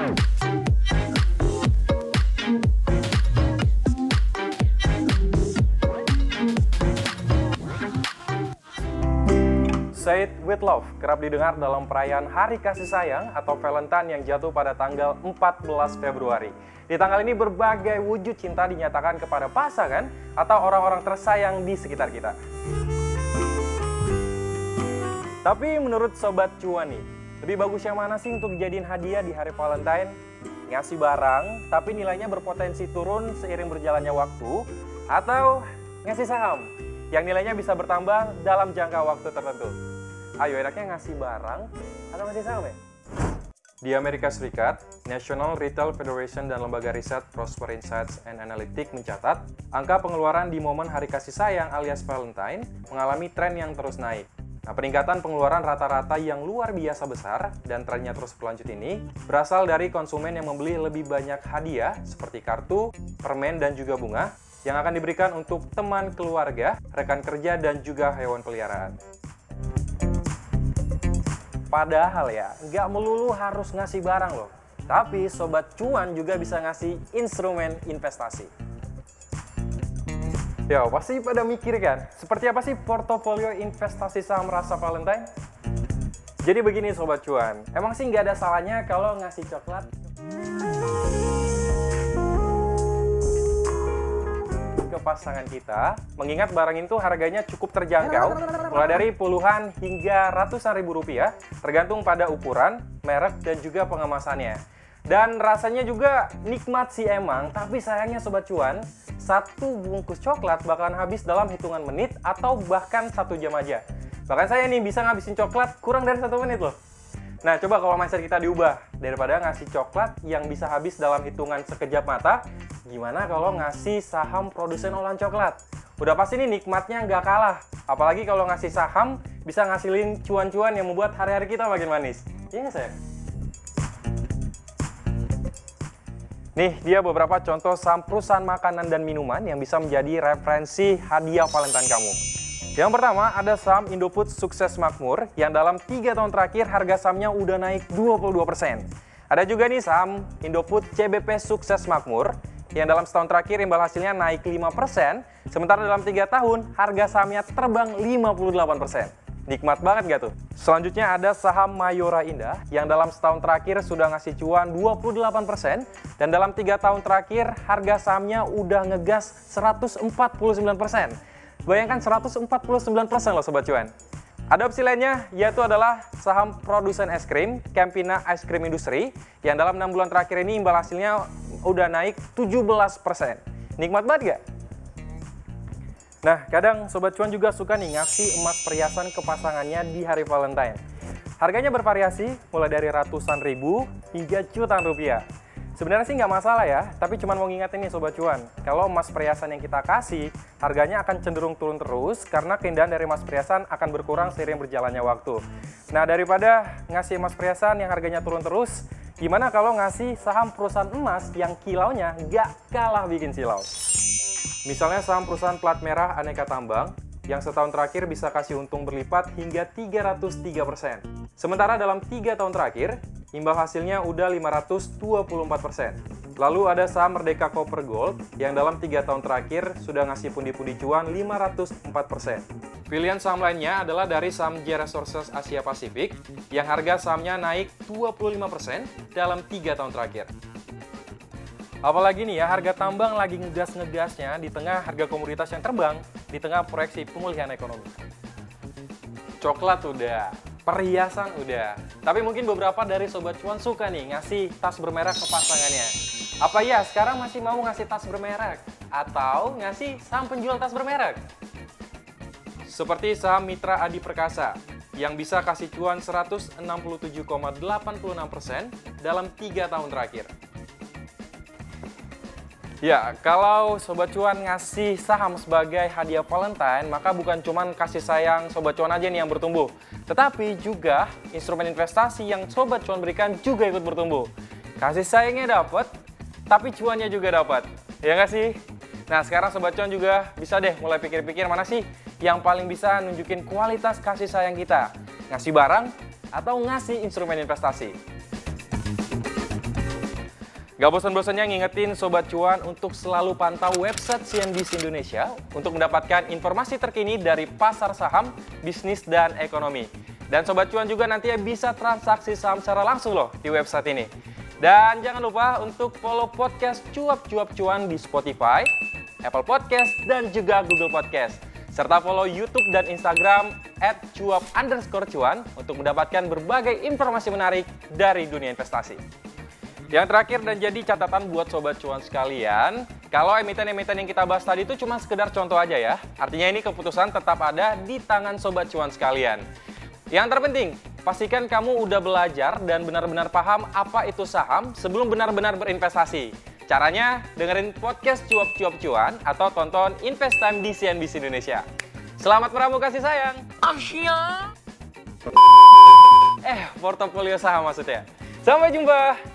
Say It With Love kerap didengar dalam perayaan Hari Kasih Sayang atau Valentine yang jatuh pada tanggal 14 Februari. Di tanggal ini berbagai wujud cinta dinyatakan kepada pasangan atau orang-orang tersayang di sekitar kita. Tapi menurut Sobat Cuan nih, lebih bagus yang mana sih untuk dijadiin hadiah di hari Valentine? Ngasih barang tapi nilainya berpotensi turun seiring berjalannya waktu, atau ngasih saham yang nilainya bisa bertambah dalam jangka waktu tertentu? Ayo, enaknya ngasih barang atau ngasih saham ya? Di Amerika Serikat, National Retail Federation dan lembaga riset Prosper Insights and Analytics mencatat, angka pengeluaran di momen Hari Kasih Sayang alias Valentine mengalami tren yang terus naik. Nah, peningkatan pengeluaran rata-rata yang luar biasa besar dan trennya terus berlanjut ini berasal dari konsumen yang membeli lebih banyak hadiah seperti kartu, permen, dan juga bunga yang akan diberikan untuk teman keluarga, rekan kerja, dan juga hewan peliharaan. Padahal ya, nggak melulu harus ngasih barang loh. Tapi Sobat Cuan juga bisa ngasih instrumen investasi. Ya, pasti pada mikir kan, seperti apa sih portofolio investasi saham rasa Valentine? Jadi begini Sobat Cuan, emang sih nggak ada salahnya kalau ngasih coklat ke pasangan kita, mengingat barang itu harganya cukup terjangkau, mulai dari puluhan hingga ratusan ribu rupiah, tergantung pada ukuran, merek, dan juga pengemasannya. Dan rasanya juga nikmat sih emang, tapi sayangnya Sobat Cuan, satu bungkus coklat bakalan habis dalam hitungan menit atau bahkan 1 jam aja. Bahkan saya nih bisa ngabisin coklat kurang dari 1 menit loh. Nah, coba kalau mindset kita diubah, daripada ngasih coklat yang bisa habis dalam hitungan sekejap mata, gimana kalau ngasih saham produsen olahan coklat? Udah pasti nih nikmatnya nggak kalah. Apalagi kalau ngasih saham, bisa ngasilin cuan-cuan yang membuat hari-hari kita makin manis. Iya nggak sayang? Nih, dia beberapa contoh saham perusahaan makanan dan minuman yang bisa menjadi referensi hadiah Valentine kamu. Yang pertama, ada saham Indofood Sukses Makmur yang dalam 3 tahun terakhir harga sahamnya udah naik 22%. Ada juga nih saham Indofood CBP Sukses Makmur yang dalam setahun terakhir imbal hasilnya naik 5%, sementara dalam 3 tahun harga sahamnya terbang 58%. Nikmat banget gak tuh? Selanjutnya ada saham Mayora Indah yang dalam setahun terakhir sudah ngasih cuan 28%, dan dalam 3 tahun terakhir harga sahamnya udah ngegas 149%. Bayangkan 149% loh Sobat Cuan. Ada opsi lainnya, yaitu adalah saham produsen es krim, Campina Ice Cream Industry, yang dalam 6 bulan terakhir ini imbal hasilnya udah naik 17%. Nikmat banget gak? Nah, kadang Sobat Cuan juga suka nih ngasih emas perhiasan ke pasangannya di hari Valentine. Harganya bervariasi, mulai dari ratusan ribu hingga jutaan rupiah. Sebenarnya sih nggak masalah ya, tapi cuma mau ngingetin nih Sobat Cuan, kalau emas perhiasan yang kita kasih, harganya akan cenderung turun terus karena keindahan dari emas perhiasan akan berkurang seiring berjalannya waktu. Nah, daripada ngasih emas perhiasan yang harganya turun terus, gimana kalau ngasih saham perusahaan emas yang kilaunya nggak kalah bikin silau? Misalnya saham perusahaan plat merah Aneka Tambang, yang setahun terakhir bisa kasih untung berlipat hingga 303%. Sementara dalam 3 tahun terakhir, imbal hasilnya udah 524%. Lalu ada saham Merdeka Copper Gold yang dalam 3 tahun terakhir sudah ngasih pundi-pundi cuan 504%. Pilihan saham lainnya adalah dari saham J Resources Asia Pasifik yang harga sahamnya naik 25% dalam 3 tahun terakhir. Apalagi nih ya, harga tambang lagi ngegas-ngegasnya di tengah harga komoditas yang terbang, di tengah proyeksi pemulihan ekonomi. Coklat udah, perhiasan udah, tapi mungkin beberapa dari Sobat Cuan suka nih ngasih tas bermerek ke pasangannya. Apa ya sekarang masih mau ngasih tas bermerek? Atau ngasih saham penjual tas bermerek? Seperti saham Mitra Adi Perkasa, yang bisa kasih cuan 167,86% dalam 3 tahun terakhir. Ya, kalau Sobat Cuan ngasih saham sebagai hadiah Valentine, maka bukan cuma kasih sayang Sobat Cuan aja nih yang bertumbuh, tetapi juga instrumen investasi yang Sobat Cuan berikan juga ikut bertumbuh. Kasih sayangnya dapat, tapi cuannya juga dapat. Ya nggak sih? Nah, sekarang Sobat Cuan juga bisa deh mulai pikir-pikir mana sih yang paling bisa nunjukin kualitas kasih sayang kita. Ngasih barang atau ngasih instrumen investasi? Gak bosan-bosannya ngingetin Sobat Cuan untuk selalu pantau website CNBC Indonesia untuk mendapatkan informasi terkini dari pasar saham, bisnis, dan ekonomi. Dan Sobat Cuan juga nantinya bisa transaksi saham secara langsung loh di website ini. Dan jangan lupa untuk follow podcast Cuap-Cuap Cuan di Spotify, Apple Podcast, dan juga Google Podcast. Serta follow YouTube dan Instagram @cuap_cuan untuk mendapatkan berbagai informasi menarik dari dunia investasi. Yang terakhir dan jadi catatan buat Sobat Cuan sekalian, kalau emiten-emiten yang kita bahas tadi itu cuma sekedar contoh aja ya. Artinya ini keputusan tetap ada di tangan Sobat Cuan sekalian. Yang terpenting, pastikan kamu udah belajar dan benar-benar paham apa itu saham sebelum benar-benar berinvestasi. Caranya, dengerin podcast Cuap-Cuap Cuan atau tonton Invest Time di CNBC Indonesia. Selamat meramu kasih sayang. Portofolio saham maksudnya. Sampai jumpa.